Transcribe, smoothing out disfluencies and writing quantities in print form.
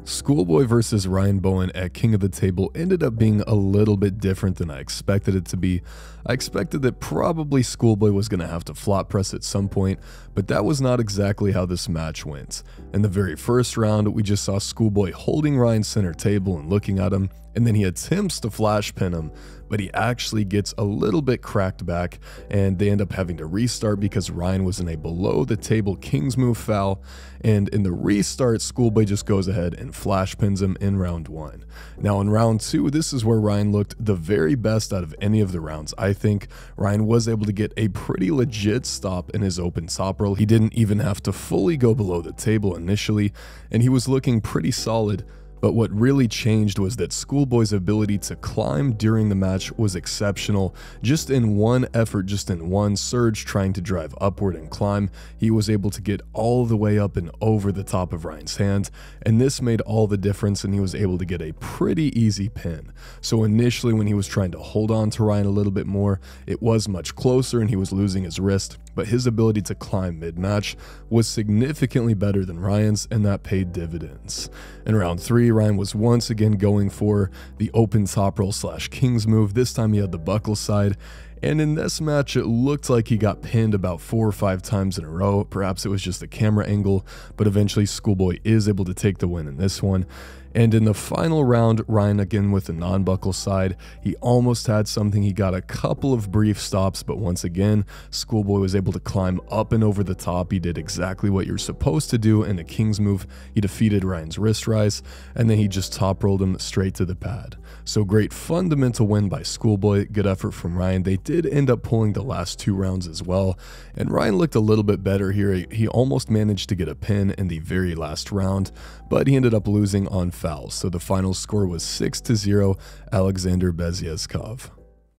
Schoolboy versus Ryan Bowen at King of the Table ended up being a little bit different than I expected it to be. I expected that probably Schoolboy was going to have to flop press at some point, but that was not exactly how this match went. In the very first round, we just saw Schoolboy holding Ryan's center table and looking at him, and then he attempts to flash pin him, but he actually gets a little bit cracked back, and they end up having to restart because Ryan was in a below the table king's move foul, and in the restart, Schoolboy just goes ahead and flash pins him in round 1. Now in round 2, this is where Ryan looked the very best out of any of the rounds. I think Ryan was able to get a pretty legit stop in his open top roll. He didn't even have to fully go below the table initially, and he was looking pretty solid. But what really changed was that Schoolboy's ability to climb during the match was exceptional. Just in one effort, just in one surge trying to drive upward and climb, he was able to get all the way up and over the top of Ryan's hand, and this made all the difference, and he was able to get a pretty easy pin. So initially when he was trying to hold on to Ryan a little bit more, it was much closer and he was losing his wrist, but his ability to climb mid-match was significantly better than Ryan's, and that paid dividends. In round 3, Ryan was once again going for the open top roll / king's move. This time he had the buckle side, and in this match it looked like he got pinned about 4 or 5 times in a row. Perhaps it was just a camera angle, but eventually Schoolboy is able to take the win in this one. And in the final round, Ryan again with the non-buckle side, he almost had something. He got a couple of brief stops, but once again, Schoolboy was able to climb up and over the top. He did exactly what you're supposed to do in a king's move. He defeated Ryan's wrist rise, and then he just top rolled him straight to the pad. So great fundamental win by Schoolboy, good effort from Ryan. They did end up pulling the last 2 rounds as well, and Ryan looked a little bit better here. He almost managed to get a pin in the very last round, but he ended up losing on fouls. So the final score was 6-0, Alexander Bezieskov.